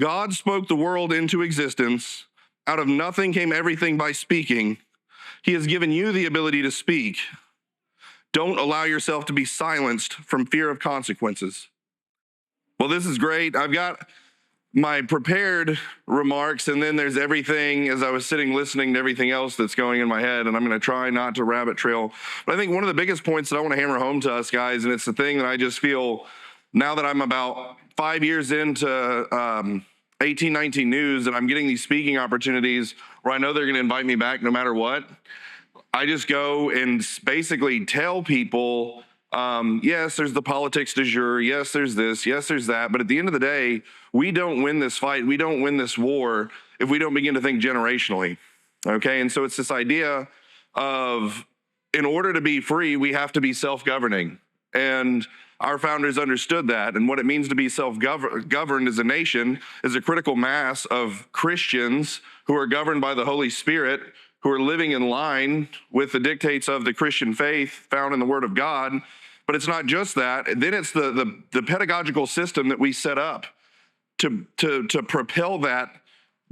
God spoke the world into existence. Out of nothing came everything by speaking. He has given you the ability to speak. Don't allow yourself to be silenced from fear of consequences. Well, this is great. I've got my prepared remarks, and then there's everything as I was sitting listening to everything else that's going in my head, and I'm going to try not to rabbit trail. But I think one of the biggest points that I want to hammer home to us, guys, and it's the thing that I just feel now that I'm about 5 years into 1819 News, and I'm getting these speaking opportunities where I know they're going to invite me back no matter what. I just go and basically tell people, yes, there's the politics du jour. Yes, there's this. Yes, there's that. But at the end of the day, we don't win this fight. We don't win this war if we don't begin to think generationally. Okay. And so it's this idea of, in order to be free, we have to be self-governing. And our founders understood that. And what it means to be self-governed as a nation is a critical mass of Christians who are governed by the Holy Spirit, who are living in line with the dictates of the Christian faith found in the Word of God. But it's not just that. Then it's the pedagogical system that we set up to propel that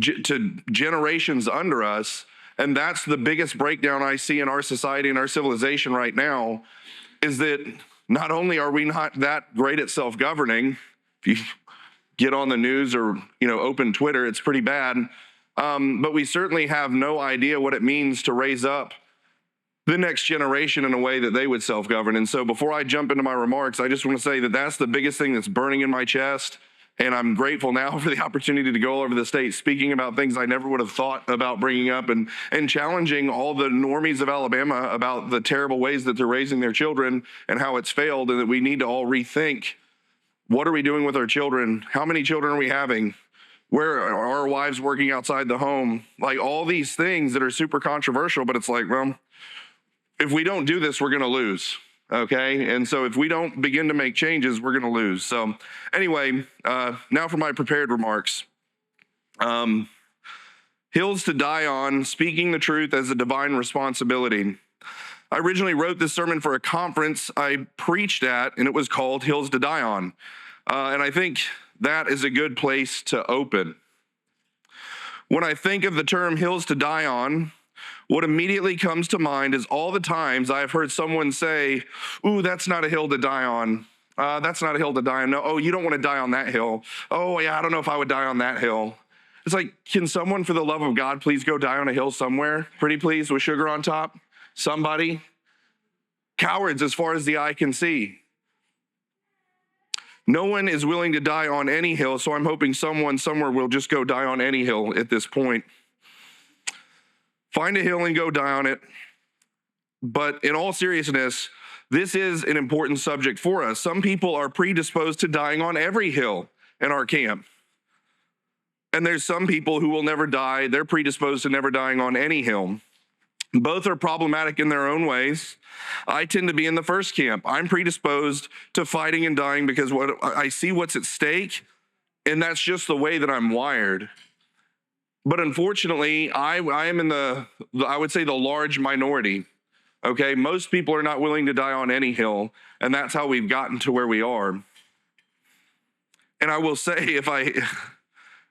to generations under us. And that's the biggest breakdown I see in our society and our civilization right now, is that not only are we not that great at self-governing, if you get on the news or open Twitter, it's pretty bad. But we certainly have no idea what it means to raise up the next generation in a way that they would self-govern. And so before I jump into my remarks, I just want to say that that's the biggest thing that's burning in my chest. And I'm grateful now for the opportunity to go all over the state speaking about things I never would have thought about bringing up, and challenging all the normies of Alabama about the terrible ways that they're raising their children and how it's failed, and that we need to all rethink, what are we doing with our children? How many children are we having? Where are our wives working outside the home? Like all these things that are super controversial, but it's like, well, if we don't do this, we're going to lose. Okay. And so if we don't begin to make changes, we're going to lose. So anyway, now for my prepared remarks. Hills to die on, speaking the truth as a divine responsibility. I originally wrote this sermon for a conference I preached at, and it was called Hills to Die On. And I think that is a good place to open. When I think of the term hills to die on, what immediately comes to mind is all the times I've heard someone say, ooh, that's not a hill to die on. That's not a hill to die on. No, oh, you don't want to die on that hill. Oh, yeah, I don't know if I would die on that hill. It's like, can someone, for the love of God, please go die on a hill somewhere? Pretty please, with sugar on top? Somebody? Cowards as far as the eye can see. No one is willing to die on any hill, so I'm hoping someone somewhere will just go die on any hill at this point. Find a hill and go die on it. But in all seriousness, this is an important subject for us. Some people are predisposed to dying on every hill in our camp. And there's some people who will never die. They're predisposed to never dying on any hill. Both are problematic in their own ways. I tend to be in the first camp. I'm predisposed to fighting and dying because I see what's at stake, and that's just the way that I'm wired. But unfortunately, I am in I would say the large minority. Okay, most people are not willing to die on any hill, and that's how we've gotten to where we are. And I will say,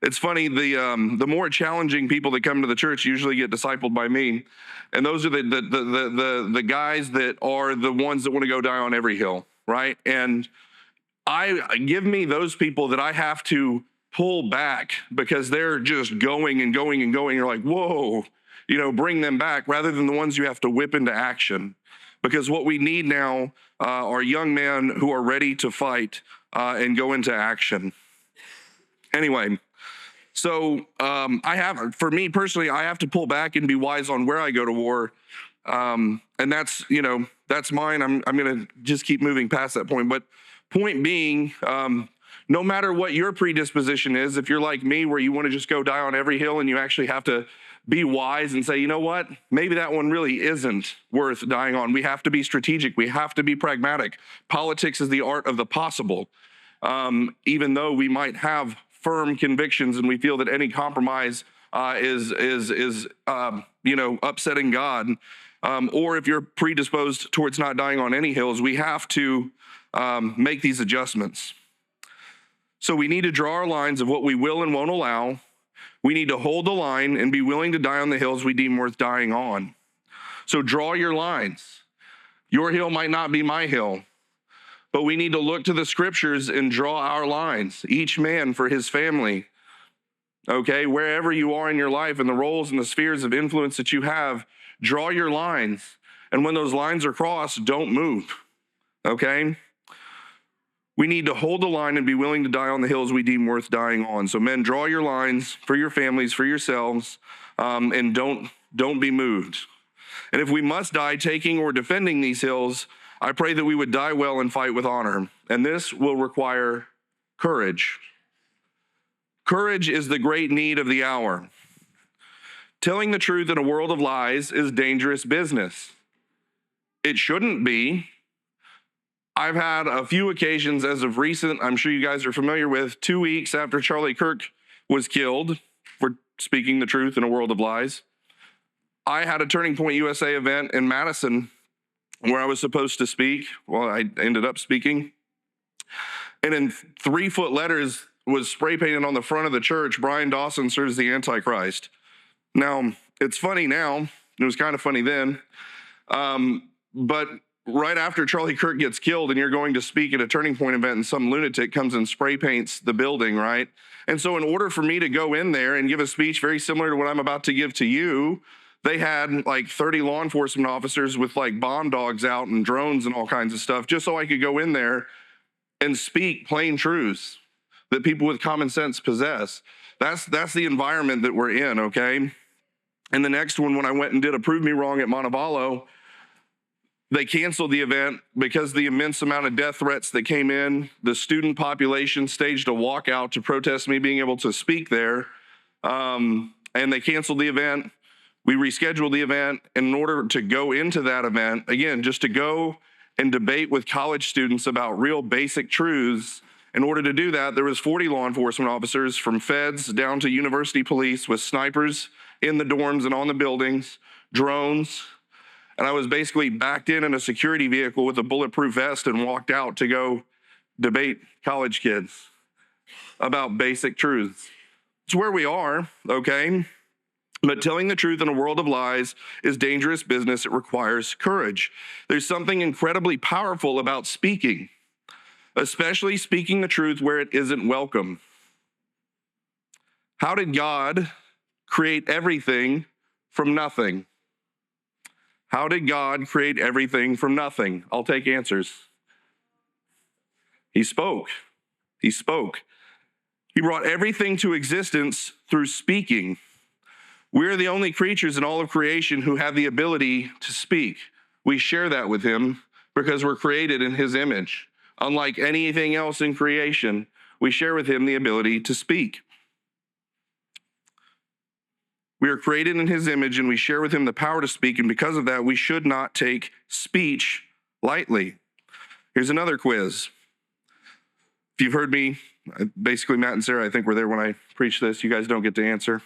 it's funny, the more challenging people that come to the church usually get discipled by me, and those are the guys that are the ones that want to go die on every hill, right? And give me those people that I have to pull back because they're just going and going and going. You're like, whoa, bring them back, rather than the ones you have to whip into action. Because what we need now are young men who are ready to fight and go into action. Anyway. So for me personally, I have to pull back and be wise on where I go to war. And that's mine. I'm going to just keep moving past that point. But point being, no matter what your predisposition is, if you're like me, where you want to just go die on every hill and you actually have to be wise and say, you know what, maybe that one really isn't worth dying on. We have to be strategic. We have to be pragmatic. Politics is the art of the possible. Even though we might have firm convictions and we feel that any compromise is upsetting God, or if you're predisposed towards not dying on any hills, we have to make these adjustments. So we need to draw our lines of what we will and won't allow. We need to hold the line and be willing to die on the hills we deem worth dying on. So draw your lines. Your hill might not be my hill, but we need to look to the scriptures and draw our lines, each man for his family. Okay, wherever you are in your life and the roles and the spheres of influence that you have, draw your lines. And when those lines are crossed, don't move. Okay? We need to hold the line and be willing to die on the hills we deem worth dying on. So men, draw your lines for your families, for yourselves, and don't be moved. And if we must die taking or defending these hills, I pray that we would die well and fight with honor. And this will require courage. Courage is the great need of the hour. Telling the truth in a world of lies is dangerous business. It shouldn't be. I've had a few occasions as of recent, I'm sure you guys are familiar with, 2 weeks after Charlie Kirk was killed for speaking the truth in a world of lies. I had a Turning Point USA event in Madison where I was supposed to speak. Well, I ended up speaking. And in 3-foot letters was spray painted on the front of the church, Bryan Dawson serves the Antichrist. Now, it's funny now. It was kind of funny then. But right after Charlie Kirk gets killed and you're going to speak at a Turning Point event and some lunatic comes and spray paints the building, right? And so in order for me to go in there and give a speech very similar to what I'm about to give to you, they had like 30 law enforcement officers with like bomb dogs out and drones and all kinds of stuff, just so I could go in there and speak plain truths that people with common sense possess. That's the environment that we're in, okay? And the next one, when I went and did a Prove Me Wrong at Montevallo, they canceled the event because the immense amount of death threats that came in. The student population staged a walkout to protest me being able to speak there. And they canceled the event. We rescheduled the event. And in order to go into that event, again, just to go and debate with college students about real basic truths, in order to do that, there was 40 law enforcement officers from feds down to university police with snipers in the dorms and on the buildings, drones. And I was basically backed in a security vehicle with a bulletproof vest and walked out to go debate college kids about basic truths. It's where we are, okay? But telling the truth in a world of lies is dangerous business. It requires courage. There's something incredibly powerful about speaking, especially speaking the truth where it isn't welcome. How did God create everything from nothing? How did God create everything from nothing? I'll take answers. He spoke. He spoke. He brought everything to existence through speaking. We're the only creatures in all of creation who have the ability to speak. We share that with him because we're created in his image. Unlike anything else in creation, we share with him the ability to speak. We are created in his image and we share with him the power to speak, and because of that, we should not take speech lightly. Here's another quiz. If you've heard me, basically Matt and Sarah, I think were there when I preached this. You guys don't get to answer.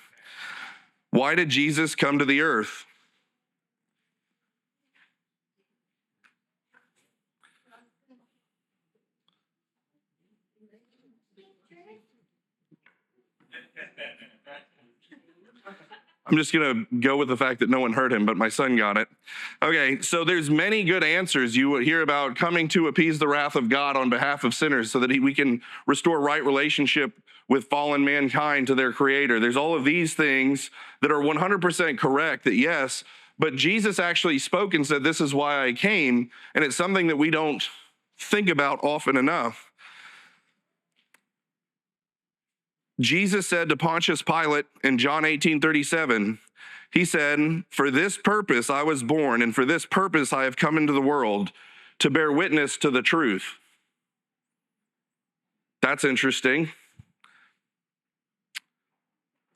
Why did Jesus come to the earth? I'm just going to go with the fact that no one heard him, but my son got it. Okay, so there's many good answers. You hear about coming to appease the wrath of God on behalf of sinners so that we can restore right relationship with fallen mankind to their creator. There's all of these things that are 100% correct, that yes, but Jesus actually spoke and said, this is why I came, and it's something that we don't think about often enough. Jesus said to Pontius Pilate in John 18:37, he said, for this purpose I was born, and for this purpose I have come into the world, to bear witness to the truth. That's interesting.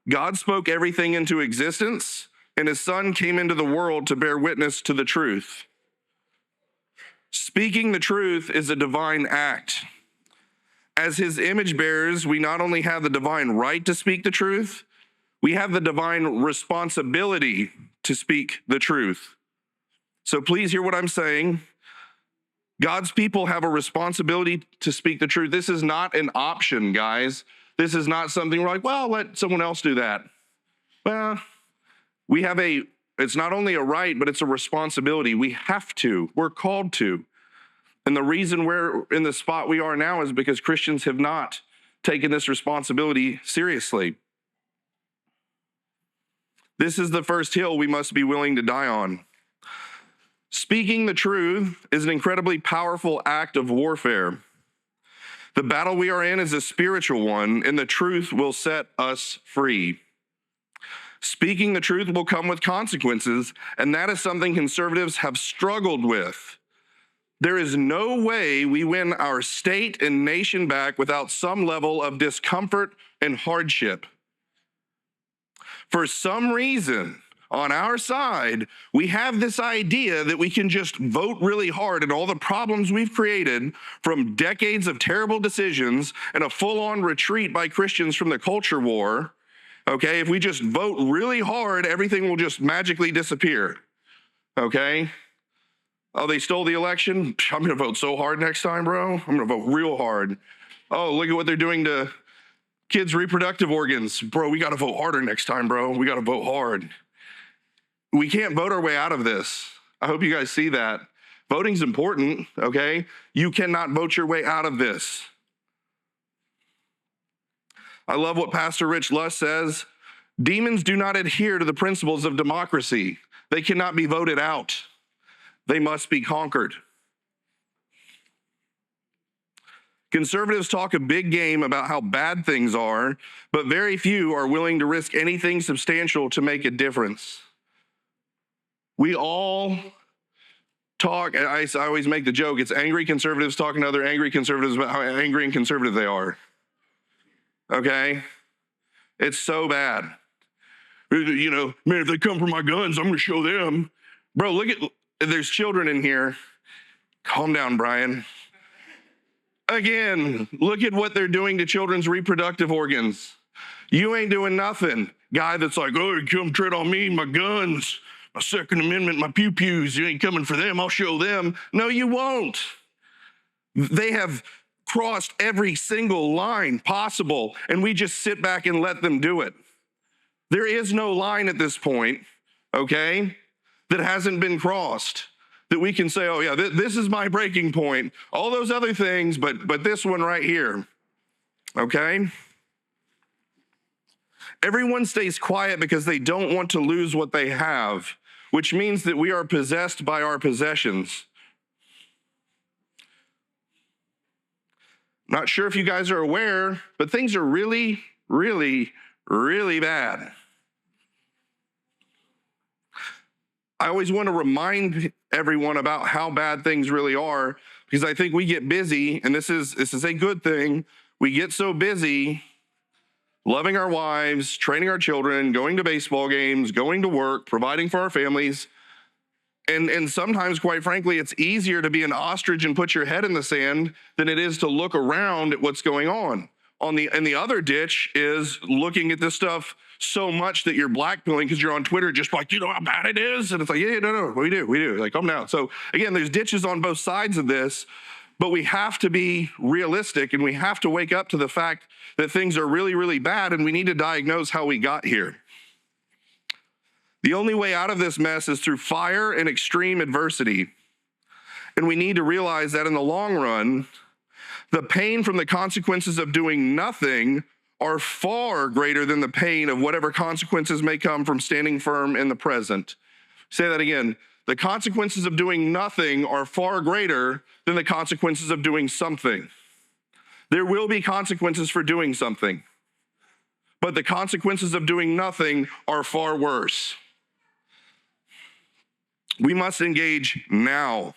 God spoke everything into existence, and his son came into the world to bear witness to the truth. Speaking the truth is a divine act. As his image bearers, we not only have the divine right to speak the truth, we have the divine responsibility to speak the truth. So please hear what I'm saying. God's people have a responsibility to speak the truth. This is not an option, guys. This is not something we're like, well, let someone else do that. Well, it's not only a right, but it's a responsibility. We have to, we're called to. And the reason we're in the spot we are now is because Christians have not taken this responsibility seriously. This is the first hill we must be willing to die on. Speaking the truth is an incredibly powerful act of warfare. The battle we are in is a spiritual one, and the truth will set us free. Speaking the truth will come with consequences, and that is something conservatives have struggled with. There is no way we win our state and nation back without some level of discomfort and hardship. For some reason, on our side, we have this idea that we can just vote really hard at all the problems we've created from decades of terrible decisions and a full-on retreat by Christians from the culture war. Okay, if we just vote really hard, everything will just magically disappear. Okay? Oh, they stole the election? I'm going to vote so hard next time, bro. I'm going to vote real hard. Oh, look at what they're doing to kids' reproductive organs. Bro, we got to vote harder next time, bro. We got to vote hard. We can't vote our way out of this. I hope you guys see that. Voting's important, okay? You cannot vote your way out of this. I love what Pastor Rich Luss says. Demons do not adhere to the principles of democracy. They cannot be voted out. They must be conquered. Conservatives talk a big game about how bad things are, but very few are willing to risk anything substantial to make a difference. We all talk, I always make the joke, it's angry conservatives talking to other angry conservatives about how angry and conservative they are. Okay? It's so bad. You know, man, if they come for my guns, I'm going to show them. Bro, there's children in here. Calm down, Bryan. Again, look at what they're doing to children's reproductive organs. You ain't doing nothing. Guy that's like, oh, you come tread on me, my guns, my Second Amendment, my pew-pews, you ain't coming for them, I'll show them. No, you won't. They have crossed every single line possible, and we just sit back and let them do it. There is no line at this point, okay, that hasn't been crossed, that we can say, oh yeah, this is my breaking point. All those other things, but this one right here, okay? Everyone stays quiet because they don't want to lose what they have, which means that we are possessed by our possessions. Not sure if you guys are aware, but things are really, really, really bad. I always want to remind everyone about how bad things really are, because I think we get busy, and this is a good thing. We get so busy loving our wives, training our children, going to baseball games, going to work, providing for our families. And sometimes, quite frankly, it's easier to be an ostrich and put your head in the sand than it is to look around at what's going on. And the other ditch is looking at this stuff so much that you're blackpilling because you're on Twitter just like, you know how bad it is? And it's like, yeah, no, we do. Like, calm down. So again, there's ditches on both sides of this, but we have to be realistic and we have to wake up to the fact that things are really, really bad and we need to diagnose how we got here. The only way out of this mess is through fire and extreme adversity. And we need to realize that in the long run, the pain from the consequences of doing nothing are far greater than the pain of whatever consequences may come from standing firm in the present. Say that again. The consequences of doing nothing are far greater than the consequences of doing something. There will be consequences for doing something, but the consequences of doing nothing are far worse. We must engage now.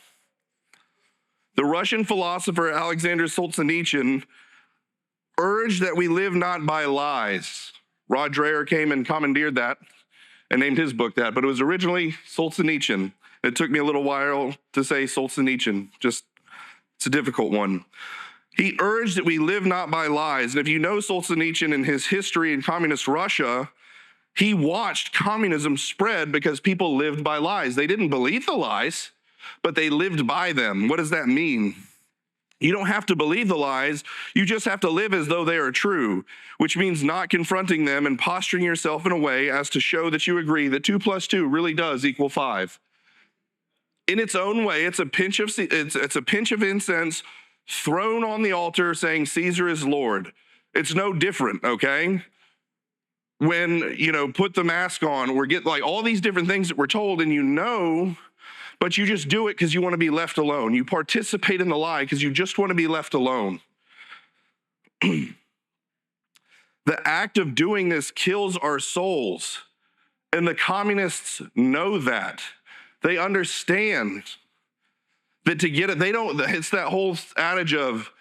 The Russian philosopher Alexander Solzhenitsyn urged that we live not by lies. Rod Dreher came and commandeered that and named his book that, but it was originally Solzhenitsyn. It took me a little while to say Solzhenitsyn, it's a difficult one. He urged that we live not by lies. And if you know Solzhenitsyn and his history in communist Russia, he watched communism spread because people lived by lies. They didn't believe the lies, but they lived by them. What does that mean? You don't have to believe the lies. You just have to live as though they are true, which means not confronting them and posturing yourself in a way as to show that you agree that 2 plus 2 really does equal 5. In its own way, it's a pinch of incense thrown on the altar saying Caesar is Lord. It's no different, okay? When, put the mask on or get like all these different things that we're told and but you just do it because you want to be left alone. You participate in the lie because you just want to be left alone. The act of doing this kills our souls. And the communists know that. They understand that to get it, it's that whole adage of,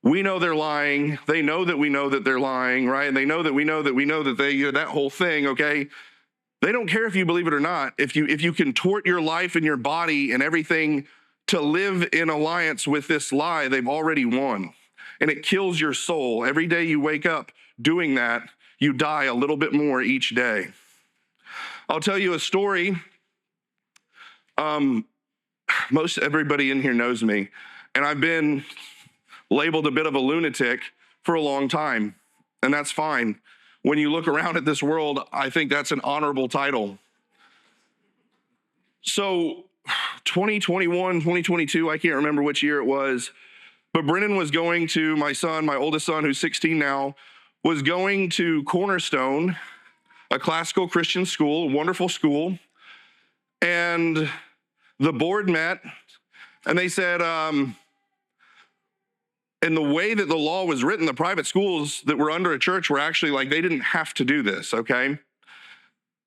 we know they're lying. They know that we know that they're lying, right? And they know that we know that we know that that whole thing, okay? They don't care if you believe it or not. If you contort your life and your body and everything to live in alliance with this lie, they've already won. And it kills your soul. Every day you wake up doing that, you die a little bit more each day. I'll tell you a story. Most everybody in here knows me, and I've been labeled a bit of a lunatic for a long time, and that's fine. When you look around at this world, I think that's an honorable title. So 2021, 2022, I can't remember which year it was, but Brennan was going to, my oldest son, who's 16 now, was going to Cornerstone, a classical Christian school, a wonderful school, and the board met, and they said, and the way that the law was written, the private schools that were under a church were actually like, they didn't have to do this, okay?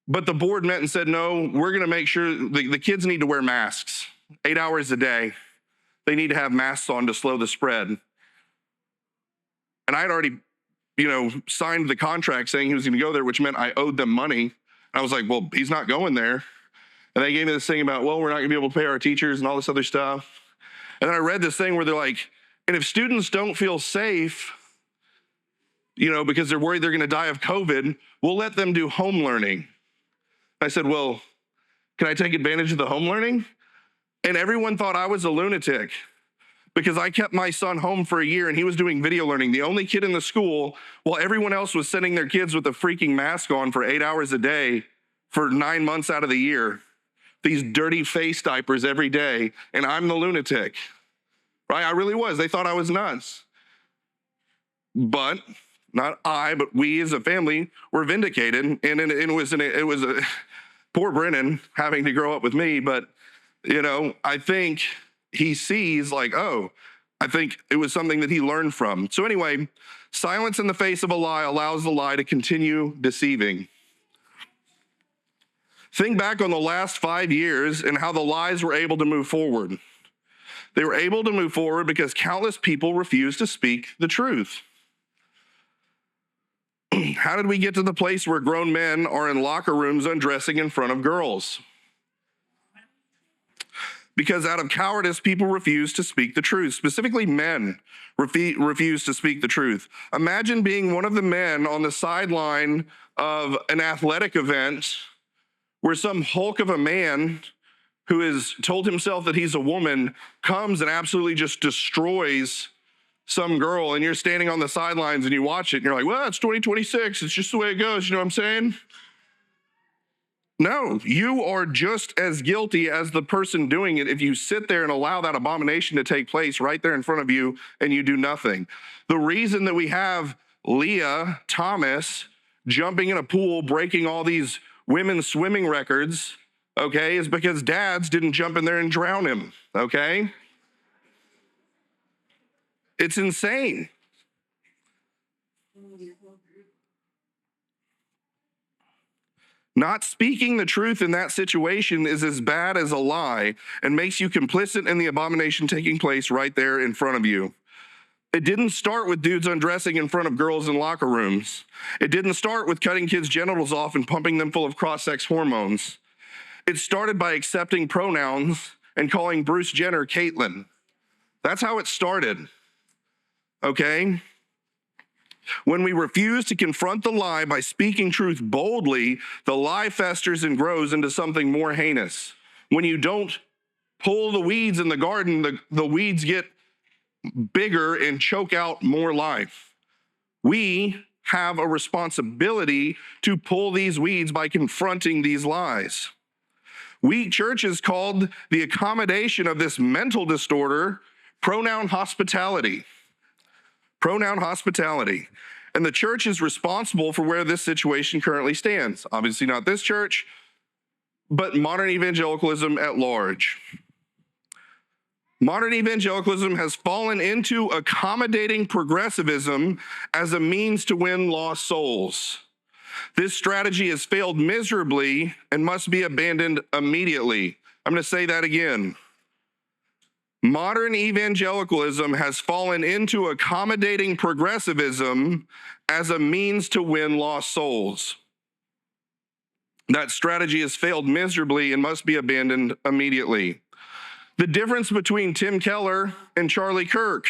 But the board met and said, no, we're going to make sure the kids need to wear masks 8 hours a day. They need to have masks on to slow the spread. And I had already, signed the contract saying he was going to go there, which meant I owed them money. And I was like, well, he's not going there. And they gave me this thing about, well, we're not going to be able to pay our teachers and all this other stuff. And then I read this thing where they're like, and if students don't feel safe, because they're worried they're going to die of COVID, we'll let them do home learning. I said, well, can I take advantage of the home learning? And everyone thought I was a lunatic because I kept my son home for a year and he was doing video learning, the only kid in the school, while everyone else was sending their kids with a freaking mask on for 8 hours a day for 9 months out of the year. These dirty face diapers every day, and I'm the lunatic. Right? I really was. They thought I was nuts. But not I, but we as a family were vindicated. And it was a poor Brennan having to grow up with me. But, I think he sees like, oh, I think it was something that he learned from. So anyway, silence in the face of a lie allows the lie to continue deceiving. Think back on the last 5 years and how the lies were able to move forward. They were able to move forward because countless people refused to speak the truth. How did we get to the place where grown men are in locker rooms undressing in front of girls? Because out of cowardice, people refuse to speak the truth. Specifically, men refuse to speak the truth. Imagine being one of the men on the sideline of an athletic event where some hulk of a man who has told himself that he's a woman comes and absolutely just destroys some girl, and you're standing on the sidelines and you watch it and you're like, well, it's 2026. It's just the way it goes. You know what I'm saying? No, you are just as guilty as the person doing it if you sit there and allow that abomination to take place right there in front of you and you do nothing. The reason that we have Leah Thomas jumping in a pool, breaking all these women's swimming records, okay, is because dads didn't jump in there and drown him, okay? It's insane. Not speaking the truth in that situation is as bad as a lie and makes you complicit in the abomination taking place right there in front of you. It didn't start with dudes undressing in front of girls in locker rooms. It didn't start with cutting kids' genitals off and pumping them full of cross-sex hormones. It started by accepting pronouns and calling Bruce Jenner Caitlyn. That's how it started, okay? When we refuse to confront the lie by speaking truth boldly, the lie festers and grows into something more heinous. When you don't pull the weeds in the garden, the weeds get bigger and choke out more life. We have a responsibility to pull these weeds by confronting these lies. Weak churches called the accommodation of this mental disorder pronoun hospitality. Pronoun hospitality. And the church is responsible for where this situation currently stands. Obviously not this church, but modern evangelicalism at large. Modern evangelicalism has fallen into accommodating progressivism as a means to win lost souls. This strategy has failed miserably and must be abandoned immediately. I'm going to say that again. Modern evangelicalism has fallen into accommodating progressivism as a means to win lost souls. That strategy has failed miserably and must be abandoned immediately. The difference between Tim Keller and Charlie Kirk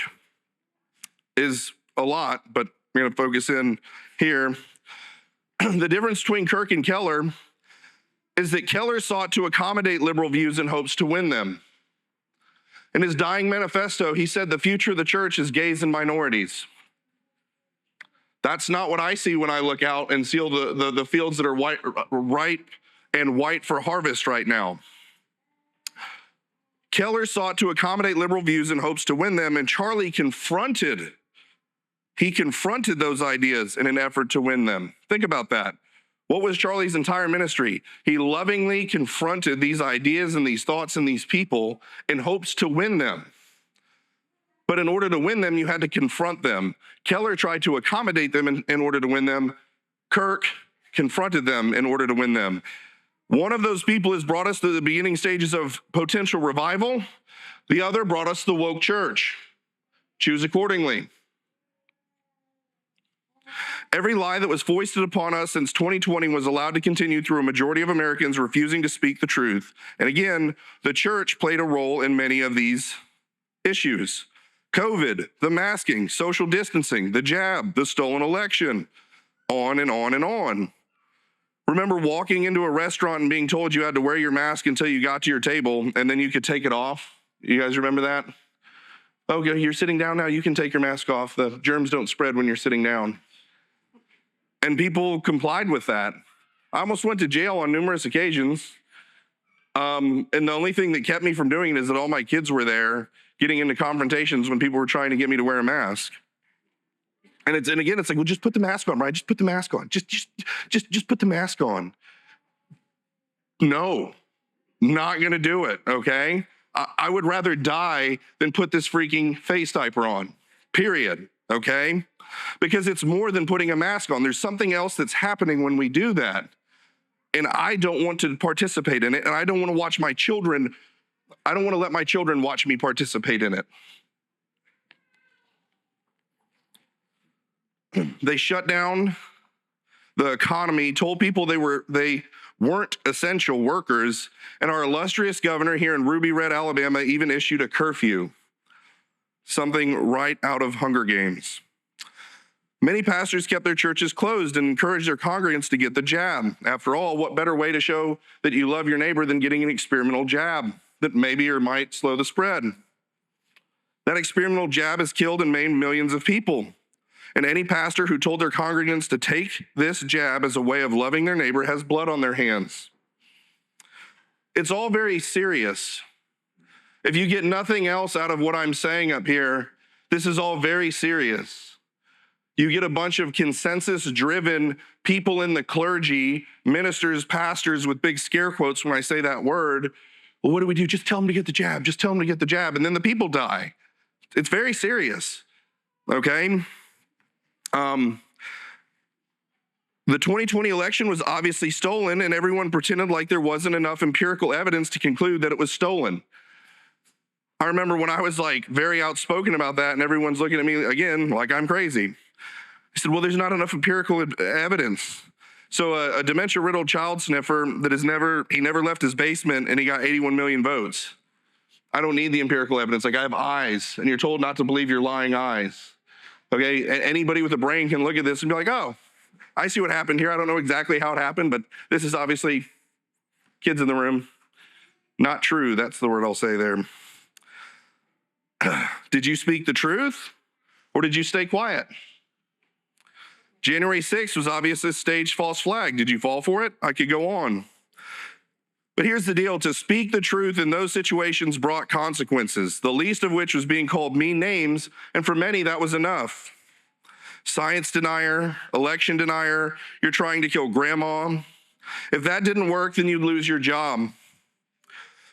is a lot, but we're going to focus in here. The difference between Kirk and Keller is that Keller sought to accommodate liberal views in hopes to win them. In his dying manifesto, he said the future of the church is gays and minorities. That's not what I see when I look out and see all the fields that are ripe and white for harvest right now. Keller sought to accommodate liberal views in hopes to win them, and Charlie confronted those ideas in an effort to win them. Think about that. What was Charlie's entire ministry? He lovingly confronted these ideas and these thoughts and these people in hopes to win them. But in order to win them, you had to confront them. Keller tried to accommodate them in order to win them. Kirk confronted them in order to win them. One of those people has brought us to the beginning stages of potential revival. The other brought us the woke church. Choose accordingly. Every lie that was foisted upon us since 2020 was allowed to continue through a majority of Americans refusing to speak the truth. And again, the church played a role in many of these issues. COVID, the masking, social distancing, the jab, the stolen election, on and on and on. Remember walking into a restaurant and being told you had to wear your mask until you got to your table and then you could take it off? You guys remember that? Okay, you're sitting down now, you can take your mask off. The germs don't spread when you're sitting down. And people complied with that. I almost went to jail on numerous occasions. And the only thing that kept me from doing it is that all my kids were there getting into confrontations when people were trying to get me to wear a mask. And again, it's like, well, just put the mask on, right? Just put the mask on. Just put the mask on. No, not gonna do it, okay? I would rather die than put this freaking face diaper on, period, okay? Because it's more than putting a mask on. There's something else that's happening when we do that. And I don't want to participate in it. And I don't want to watch my children, I don't want to let my children watch me participate in it. They shut down the economy, told people they weren't essential workers, and our illustrious governor here in Ruby Red, Alabama, even issued a curfew, something right out of Hunger Games. Many pastors kept their churches closed and encouraged their congregants to get the jab. After all, what better way to show that you love your neighbor than getting an experimental jab that maybe or might slow the spread? That experimental jab has killed and maimed millions of people. And any pastor who told their congregants to take this jab as a way of loving their neighbor has blood on their hands. It's all very serious. If you get nothing else out of what I'm saying up here, this is all very serious. You get a bunch of consensus-driven people in the clergy, ministers, pastors with big scare quotes when I say that word. Well, what do we do? Just tell them to get the jab. Just tell them to get the jab. And then the people die. It's very serious, okay? The 2020 election was obviously stolen, and everyone pretended like there wasn't enough empirical evidence to conclude that it was stolen. I remember when I was like very outspoken about that, and everyone's looking at me again like I'm crazy. I said, well, there's not enough empirical evidence. So a dementia-riddled child sniffer that he never left his basement, and he got 81 million votes. I don't need the empirical evidence. Like, I have eyes, and you're told not to believe your lying eyes. Okay, anybody with a brain can look at this and be like, oh, I see what happened here. I don't know exactly how it happened, but this is obviously kids in the room. Not true, that's the word I'll say there. Did you speak the truth or did you stay quiet? January 6th was obviously a staged false flag. Did you fall for it? I could go on. But here's the deal. To speak the truth in those situations brought consequences, the least of which was being called mean names, and for many that was enough. Science denier, election denier, you're trying to kill grandma. If that didn't work, then you'd lose your job.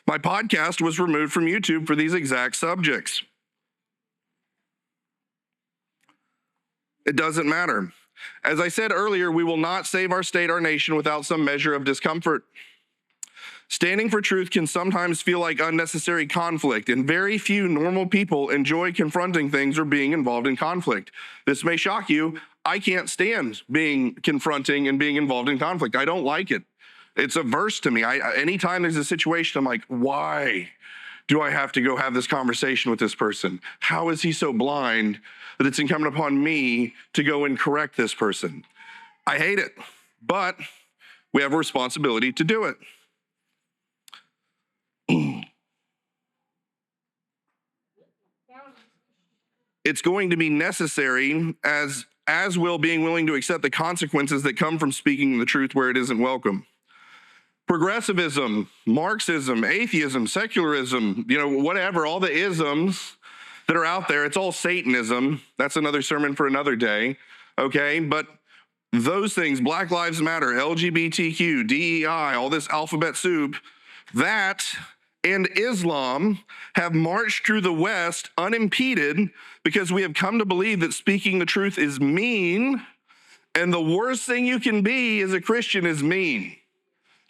My podcast was removed from YouTube for these exact subjects. It doesn't matter. As I said earlier, we will not save our state, our nation without some measure of discomfort. Standing for truth can sometimes feel like unnecessary conflict, and very few normal people enjoy confronting things or being involved in conflict. This may shock you. I can't stand being confronting and being involved in conflict. I don't like it. It's averse to me. Anytime there's a situation, I'm like, why do I have to go have this conversation with this person? How is he so blind that it's incumbent upon me to go and correct this person? I hate it, but we have a responsibility to do it. It's going to be necessary, as will being willing to accept the consequences that come from speaking the truth where it isn't welcome. Progressivism, Marxism, atheism, secularism, whatever, all the isms that are out there, it's all Satanism. That's another sermon for another day, okay? But those things, Black Lives Matter, LGBTQ, DEI, all this alphabet soup, that and Islam have marched through the West unimpeded because we have come to believe that speaking the truth is mean, and the worst thing you can be as a Christian is mean.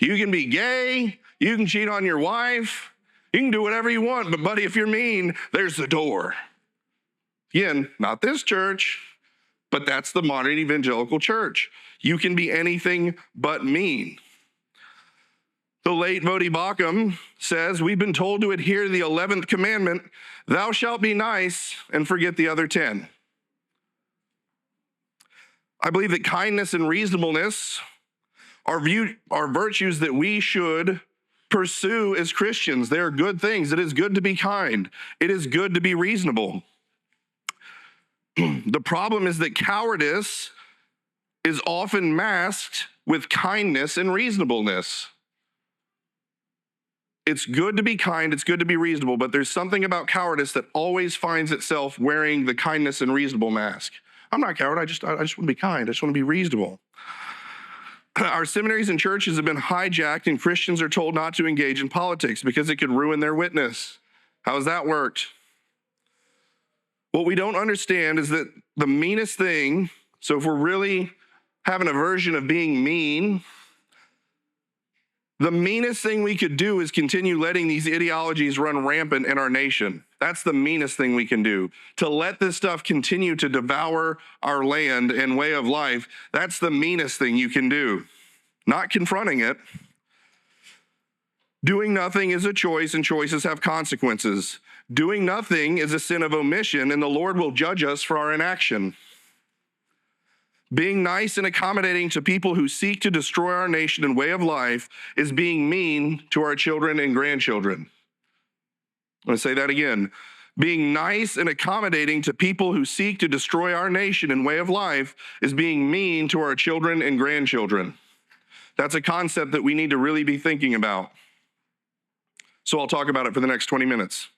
You can be gay, you can cheat on your wife, you can do whatever you want, but buddy, if you're mean, there's the door. Again, not this church, but that's the modern evangelical church. You can be anything but mean. The late Vodi Bakum says, we've been told to adhere to the 11th commandment, thou shalt be nice, and forget the other 10. I believe that kindness and reasonableness are virtues that we should pursue as Christians. They are good things. It is good to be kind. It is good to be reasonable. The problem is that cowardice is often masked with kindness and reasonableness. It's good to be kind, it's good to be reasonable, but there's something about cowardice that always finds itself wearing the kindness and reasonable mask. I'm not a coward, I just want to be kind, I just want to be reasonable. Our seminaries and churches have been hijacked, and Christians are told not to engage in politics because it could ruin their witness. How has that worked? What we don't understand is that the meanest thing, so if we're really having a version of being mean, the meanest thing we could do is continue letting these ideologies run rampant in our nation. That's the meanest thing we can do. To let this stuff continue to devour our land and way of life, that's the meanest thing you can do. Not confronting it. Doing nothing is a choice, and choices have consequences. Doing nothing is a sin of omission, and the Lord will judge us for our inaction. Being nice and accommodating to people who seek to destroy our nation and way of life is being mean to our children and grandchildren. I'm going to say that again. Being nice and accommodating to people who seek to destroy our nation and way of life is being mean to our children and grandchildren. That's a concept that we need to really be thinking about. So I'll talk about it for the next 20 minutes.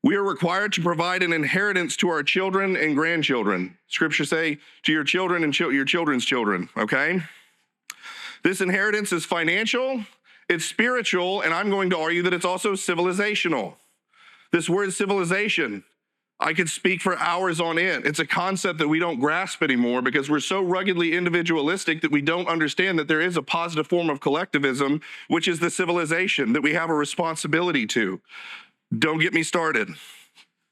We are required to provide an inheritance to our children and grandchildren. Scriptures say to your children and your children's children, okay? This inheritance is financial, it's spiritual, and I'm going to argue that it's also civilizational. This word civilization, I could speak for hours on it. It's a concept that we don't grasp anymore because we're so ruggedly individualistic that we don't understand that there is a positive form of collectivism, which is the civilization that we have a responsibility to. Don't get me started.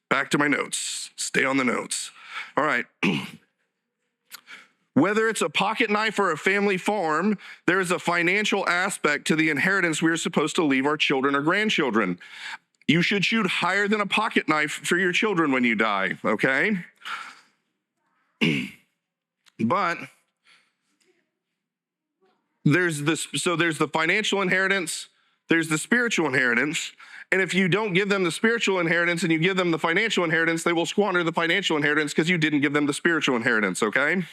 Back to my notes. Stay on the notes. All right. Whether it's a pocket knife or a family farm, there is a financial aspect to the inheritance we're supposed to leave our children or grandchildren. You should shoot higher than a pocket knife for your children when you die, okay? But there's the financial inheritance, There's the spiritual inheritance. And if you don't give them the spiritual inheritance and you give them the financial inheritance, they will squander the financial inheritance because you didn't give them the spiritual inheritance, okay?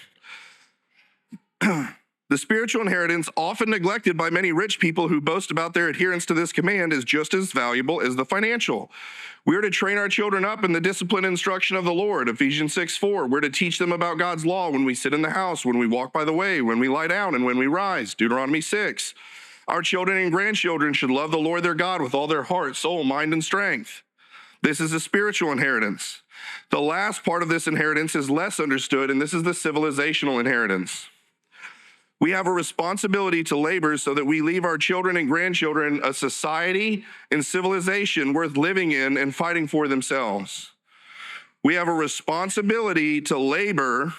The spiritual inheritance, often neglected by many rich people who boast about their adherence to this command, is just as valuable as the financial. We're to train our children up in the discipline and instruction of the Lord, Ephesians 6:4. We're to teach them about God's law when we sit in the house, when we walk by the way, when we lie down, and when we rise, Deuteronomy 6. Our children and grandchildren should love the Lord their God with all their heart, soul, mind, and strength. This is a spiritual inheritance. The last part of this inheritance is less understood, and this is the civilizational inheritance. We have a responsibility to labor so that we leave our children and grandchildren a society and civilization worth living in and fighting for themselves. We have a responsibility to labor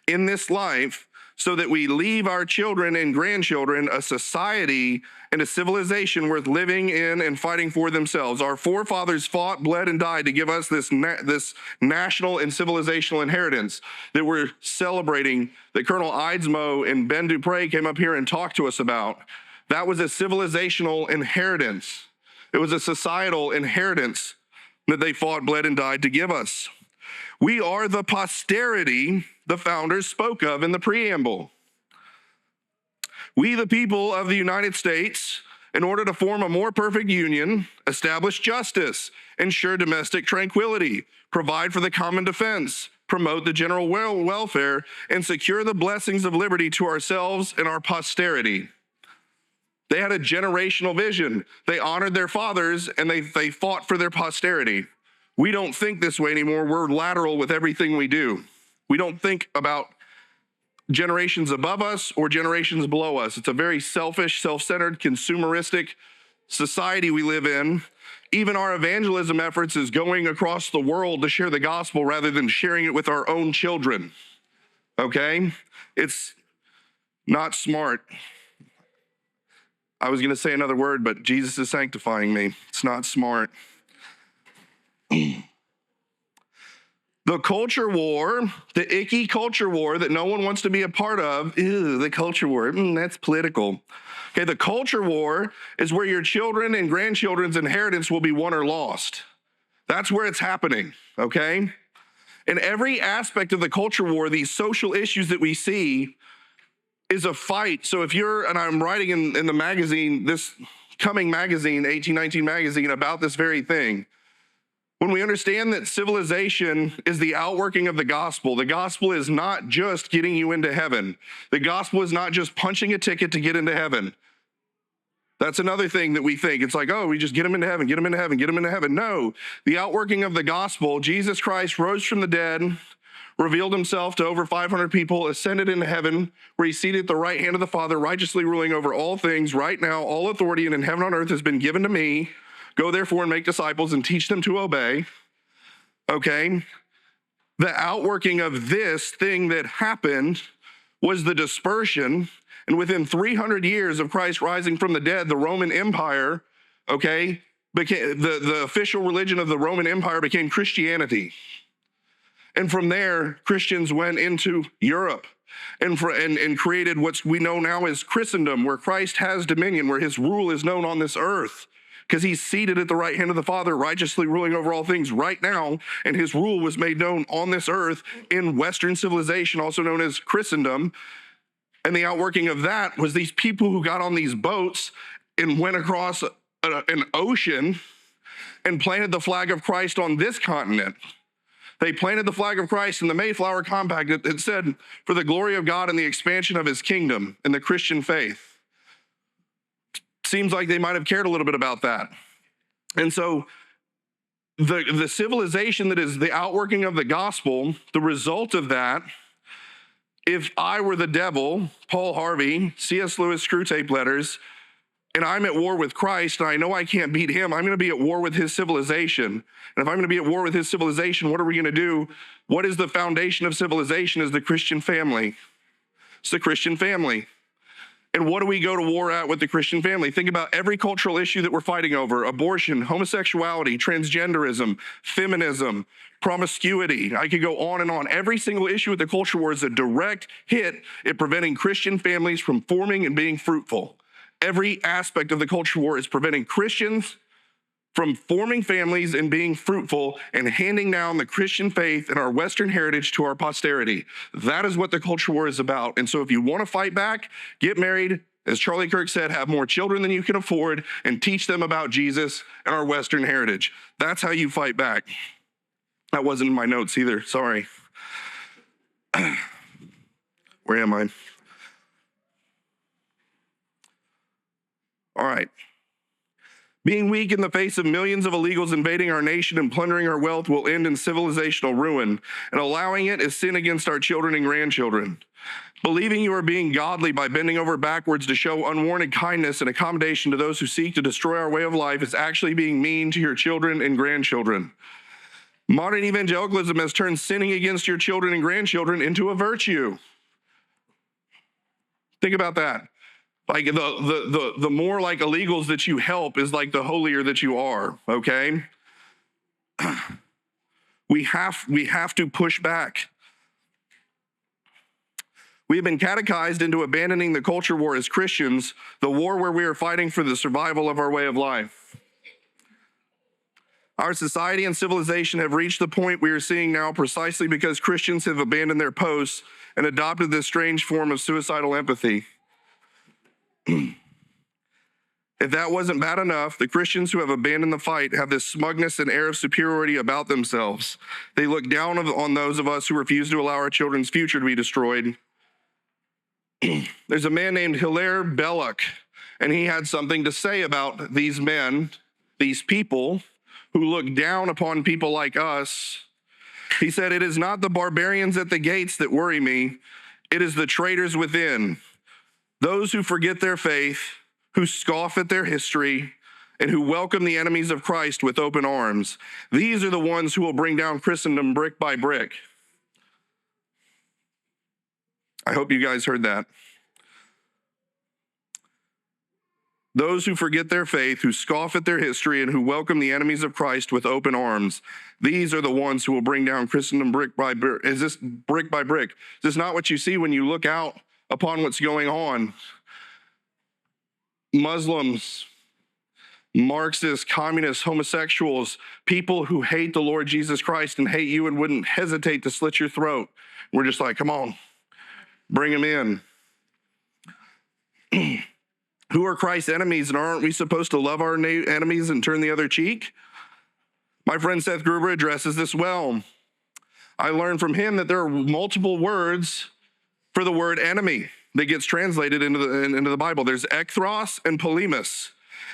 in this life so that we leave our children and grandchildren a society and a civilization worth living in and fighting for themselves. Our forefathers fought, bled, and died to give us this national and civilizational inheritance that we're celebrating, that Colonel Eidsmoe and Ben Dupre came up here and talked to us about. That was a civilizational inheritance. It was a societal inheritance that they fought, bled, and died to give us. We are the posterity the founders spoke of in the preamble. We, the people of the United States, in order to form a more perfect union, establish justice, ensure domestic tranquility, provide for the common defense, promote the general welfare, and secure the blessings of liberty to ourselves and our posterity. They had a generational vision. They honored their fathers, and they fought for their posterity. We don't think this way anymore. We're lateral with everything we do. We don't think about generations above us or generations below us. It's a very selfish, self-centered, consumeristic society we live in. Even our evangelism efforts is going across the world to share the gospel rather than sharing it with our own children. Okay? It's not smart. I was going to say another word, but Jesus is sanctifying me. It's not smart. The culture war, the icky culture war that no one wants to be a part of, the culture war, that's political. Okay, the culture war is where your children and grandchildren's inheritance will be won or lost. That's where it's happening, okay? In every aspect of the culture war, these social issues that we see is a fight. So if you're, and I'm writing in the magazine, this coming magazine, 1819 magazine, about this very thing. When we understand that civilization is the outworking of the gospel is not just getting you into heaven. The gospel is not just punching a ticket to get into heaven. That's another thing that we think. It's like, oh, we just get them into heaven, get them into heaven, get them into heaven. No, the outworking of the gospel, Jesus Christ rose from the dead, revealed himself to over 500 people, ascended into heaven, where he's seated at the right hand of the Father, righteously ruling over all things. Right now, all authority in heaven and on earth has been given to me. Go therefore and make disciples and teach them to obey. Okay? The outworking of this thing that happened was the dispersion. And within 300 years of Christ rising from the dead, the Roman Empire, okay, became the official religion of the Roman Empire became Christianity. And from there, Christians went into Europe and created what we know now as Christendom, where Christ has dominion, where his rule is known on this earth. Because he's seated at the right hand of the Father, righteously ruling over all things right now, and his rule was made known on this earth in Western civilization, also known as Christendom. And the outworking of that was these people who got on these boats and went across an ocean and planted the flag of Christ on this continent. They planted the flag of Christ in the Mayflower Compact. It said, for the glory of God and the expansion of his kingdom and the Christian faith. Seems like they might have cared a little bit about that. And so the civilization that is the outworking of the gospel, the result of that, if I were the devil, Paul Harvey, C.S. Lewis Screwtape Letters, and I'm at war with Christ and I know I can't beat him, I'm going to be at war with his civilization. And if I'm going to be at war with his civilization, what are we going to do? What is the foundation of civilization is the Christian family. It's the Christian family. And what do we go to war at with the Christian family? Think about every cultural issue that we're fighting over: abortion, homosexuality, transgenderism, feminism, promiscuity. I could go on and on. Every single issue with the culture war is a direct hit at preventing Christian families from forming and being fruitful. Every aspect of the culture war is preventing Christians from forming families and being fruitful and handing down the Christian faith and our Western heritage to our posterity. That is what the culture war is about. And so if you want to fight back, get married. As Charlie Kirk said, have more children than you can afford and teach them about Jesus and our Western heritage. That's how you fight back. That wasn't in my notes either. Sorry. Where am I? All right. Being weak in the face of millions of illegals invading our nation and plundering our wealth will end in civilizational ruin, and allowing it is sin against our children and grandchildren. Believing you are being godly by bending over backwards to show unwarranted kindness and accommodation to those who seek to destroy our way of life is actually being mean to your children and grandchildren. Modern evangelicalism has turned sinning against your children and grandchildren into a virtue. Think about that. Like the more like illegals that you help is like the holier that you are, okay? We have to push back. We have been catechized into abandoning the culture war as Christians, the war where we are fighting for the survival of our way of life. Our society and civilization have reached the point we are seeing now precisely because Christians have abandoned their posts and adopted this strange form of suicidal empathy. If that wasn't bad enough, the Christians who have abandoned the fight have this smugness and air of superiority about themselves. They look down on those of us who refuse to allow our children's future to be destroyed. There's a man named Hilaire Belloc, and he had something to say about these men, these people who look down upon people like us. He said, "It is not the barbarians at the gates that worry me. It is the traitors within, those who forget their faith, who scoff at their history, and who welcome the enemies of Christ with open arms. These are the ones who will bring down Christendom brick by brick." I hope you guys heard that. Those who forget their faith, who scoff at their history, and who welcome the enemies of Christ with open arms. These are the ones who will bring down Christendom brick by brick. Is this brick by brick? Is this not what you see when you look out upon what's going on? Muslims, Marxists, communists, homosexuals, people who hate the Lord Jesus Christ and hate you and wouldn't hesitate to slit your throat. We're just like, come on, bring them in. Who are Christ's enemies, and aren't we supposed to love our enemies and turn the other cheek? My friend Seth Gruber addresses this well. I learned from him that there are multiple words for the word enemy that gets translated into the Bible. There's ekthros and polemis.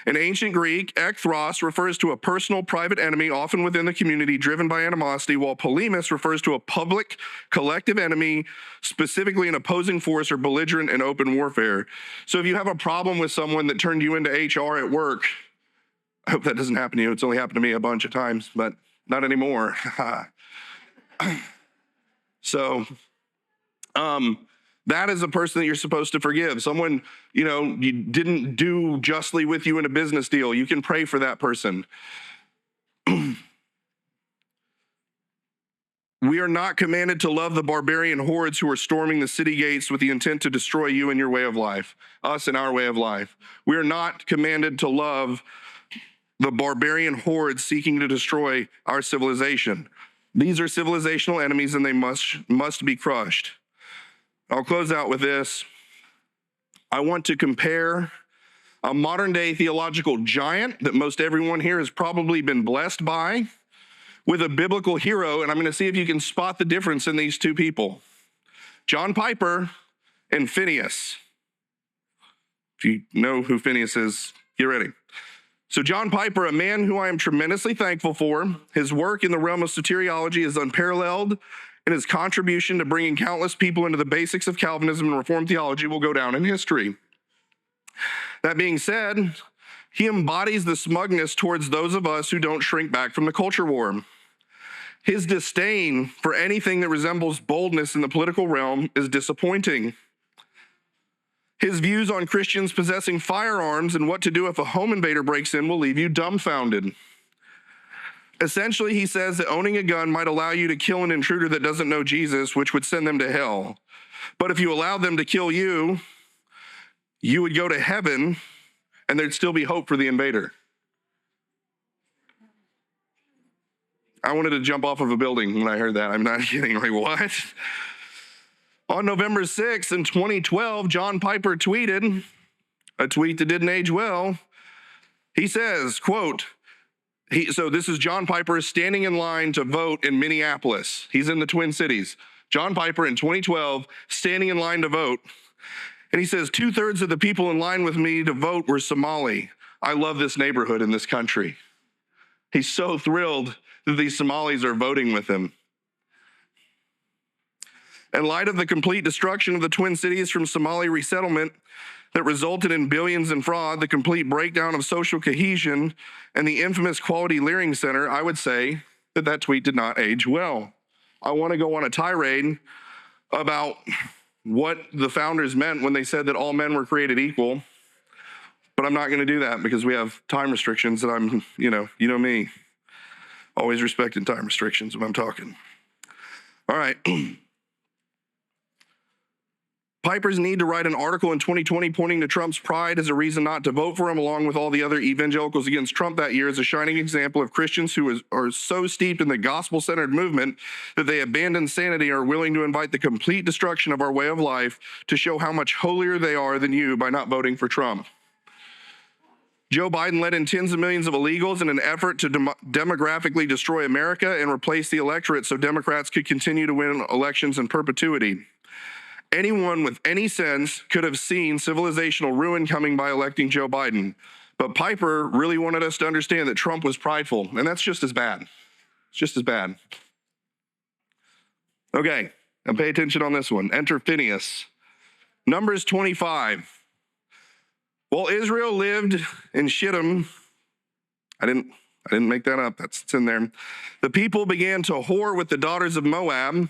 In ancient Greek, ekthros refers to a personal, private enemy, often within the community, driven by animosity, while polemis refers to a public, collective enemy, specifically an opposing force or belligerent in open warfare. So if you have a problem with someone that turned you into HR at work, I hope that doesn't happen to you. It's only happened to me a bunch of times, but not anymore. So, that is a person that you're supposed to forgive. Someone, you didn't do justly with you in a business deal. You can pray for that person. We are not commanded to love the barbarian hordes who are storming the city gates with the intent to destroy you and your way of life, us and our way of life. We are not commanded to love the barbarian hordes seeking to destroy our civilization. These are civilizational enemies, and they must be crushed. I'll close out with this. I want to compare a modern-day theological giant that most everyone here has probably been blessed by with a biblical hero, and I'm going to see if you can spot the difference in these two people. John Piper and Phinehas. If you know who Phinehas is, get ready. So John Piper, a man who I am tremendously thankful for, his work in the realm of soteriology is unparalleled, and his contribution to bringing countless people into the basics of Calvinism and Reformed theology will go down in history. That being said, he embodies the smugness towards those of us who don't shrink back from the culture war. His disdain for anything that resembles boldness in the political realm is disappointing. His views on Christians possessing firearms and what to do if a home invader breaks in will leave you dumbfounded. Essentially, he says that owning a gun might allow you to kill an intruder that doesn't know Jesus, which would send them to hell. But if you allowed them to kill you, you would go to heaven and there'd still be hope for the invader. I wanted to jump off of a building when I heard that. I'm not kidding. Like, what? On November 6th in 2012, John Piper tweeted a tweet that didn't age well. He says, quote, so this is John Piper standing in line to vote in Minneapolis. He's in the Twin Cities. John Piper in 2012, standing in line to vote. And he says, 2/3 of the people in line with me to vote were Somali. I love this neighborhood in this country. He's so thrilled that these Somalis are voting with him. In light of the complete destruction of the Twin Cities from Somali resettlement that resulted in billions in fraud, the complete breakdown of social cohesion, and the infamous Quality Learning Center, I would say that that tweet did not age well. I want to go on a tirade about what the founders meant when they said that all men were created equal, but I'm not going to do that because we have time restrictions that I'm, you know me, always respecting time restrictions when I'm talking. All right. Piper's need to write an article in 2020 pointing to Trump's pride as a reason not to vote for him, along with all the other evangelicals against Trump that year, is a shining example of Christians who are so steeped in the gospel-centered movement that they abandon sanity and are willing to invite the complete destruction of our way of life to show how much holier they are than you by not voting for Trump. Joe Biden let in tens of millions of illegals in an effort to demographically destroy America and replace the electorate so Democrats could continue to win elections in perpetuity. Anyone with any sense could have seen civilizational ruin coming by electing Joe Biden. But Piper really wanted us to understand that Trump was prideful, and that's just as bad. It's just as bad. Okay, and pay attention on this one. Enter Phinehas. Numbers 25. While Israel lived in Shittim, I didn't make that up, it's in there. The people began to whore with the daughters of Moab.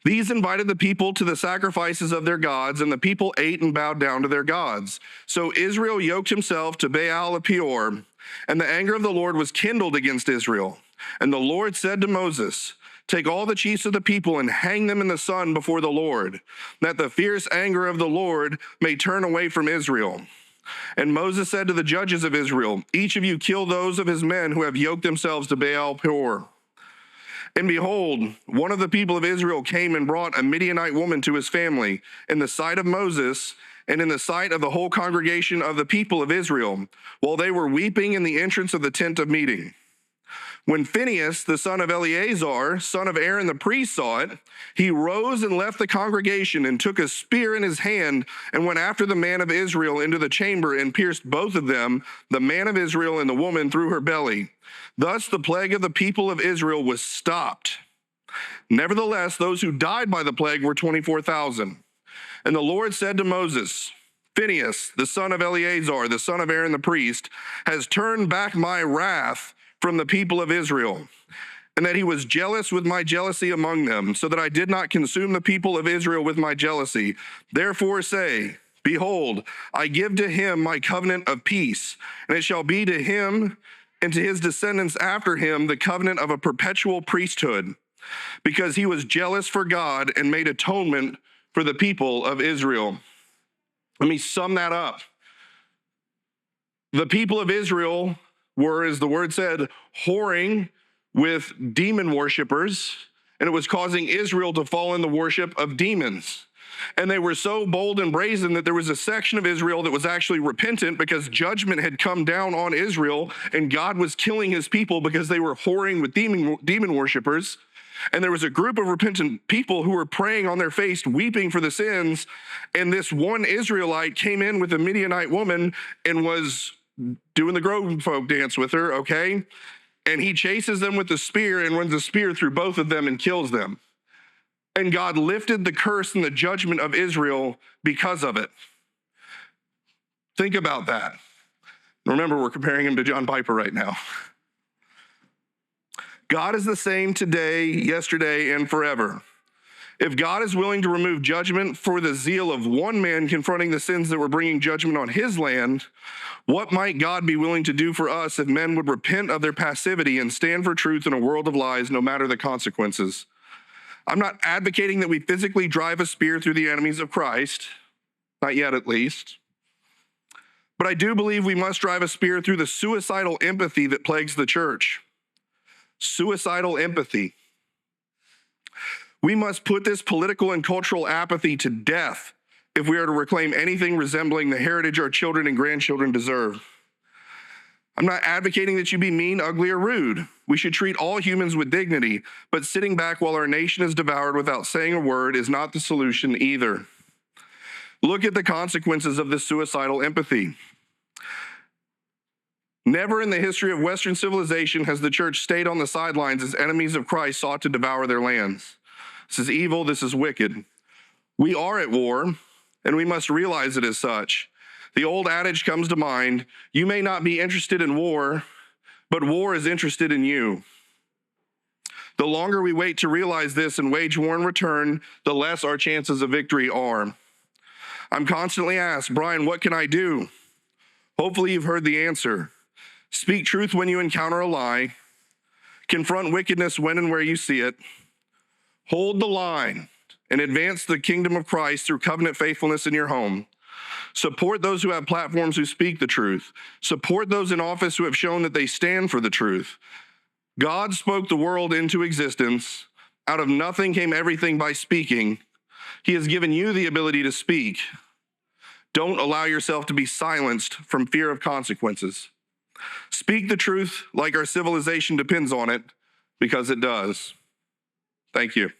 These invited the people to the sacrifices of their gods, and the people ate and bowed down to their gods. So Israel yoked himself to Baal of Peor, and the anger of the Lord was kindled against Israel. And the Lord said to Moses, take all the chiefs of the people and hang them in the sun before the Lord, that the fierce anger of the Lord may turn away from Israel. And Moses said to the judges of Israel, each of you kill those of his men who have yoked themselves to Baal Peor. And behold, one of the people of Israel came and brought a Midianite woman to his family in the sight of Moses and in the sight of the whole congregation of the people of Israel, while they were weeping in the entrance of the tent of meeting. When Phinehas, the son of Eleazar, son of Aaron the priest, saw it, he rose and left the congregation and took a spear in his hand and went after the man of Israel into the chamber and pierced both of them, the man of Israel and the woman, through her belly. Thus the plague of the people of Israel was stopped. Nevertheless, those who died by the plague were 24,000. And the Lord said to Moses, Phinehas, the son of Eleazar, the son of Aaron the priest, has turned back my wrath from the people of Israel, and that he was jealous with my jealousy among them, so that I did not consume the people of Israel with my jealousy. Therefore say, behold, I give to him my covenant of peace, and it shall be to him and to his descendants after him the covenant of a perpetual priesthood, because he was jealous for God and made atonement for the people of Israel. Let me sum that up. The people of Israel were, as the word said, whoring with demon worshipers, and it was causing Israel to fall in the worship of demons. And they were so bold and brazen that there was a section of Israel that was actually repentant because judgment had come down on Israel, and God was killing his people because they were whoring with demon worshipers. And there was a group of repentant people who were praying on their face, weeping for the sins. And this one Israelite came in with a Midianite woman and was doing the grown folk dance with her, okay? And he chases them with the spear and runs a spear through both of them and kills them. And God lifted the curse and the judgment of Israel because of it. Think about that. Remember, we're comparing him to John Piper right now. God is the same today, yesterday, and forever. If God is willing to remove judgment for the zeal of one man confronting the sins that were bringing judgment on his land, what might God be willing to do for us if men would repent of their passivity and stand for truth in a world of lies, no matter the consequences? I'm not advocating that we physically drive a spear through the enemies of Christ, not yet at least. But I do believe we must drive a spear through the suicidal empathy that plagues the church. Suicidal empathy. We must put this political and cultural apathy to death if we are to reclaim anything resembling the heritage our children and grandchildren deserve. I'm not advocating that you be mean, ugly, or rude. We should treat all humans with dignity, but sitting back while our nation is devoured without saying a word is not the solution either. Look at the consequences of this suicidal empathy. Never in the history of Western civilization has the church stayed on the sidelines as enemies of Christ sought to devour their lands. This is evil, this is wicked. We are at war, and we must realize it as such. The old adage comes to mind, you may not be interested in war, but war is interested in you. The longer we wait to realize this and wage war in return, the less our chances of victory are. I'm constantly asked, Bryan, what can I do? Hopefully you've heard the answer. Speak truth when you encounter a lie. Confront wickedness when and where you see it. Hold the line and advance the kingdom of Christ through covenant faithfulness in your home. Support those who have platforms who speak the truth. Support those in office who have shown that they stand for the truth. God spoke the world into existence. Out of nothing came everything by speaking. He has given you the ability to speak. Don't allow yourself to be silenced from fear of consequences. Speak the truth like our civilization depends on it, because it does. Thank you.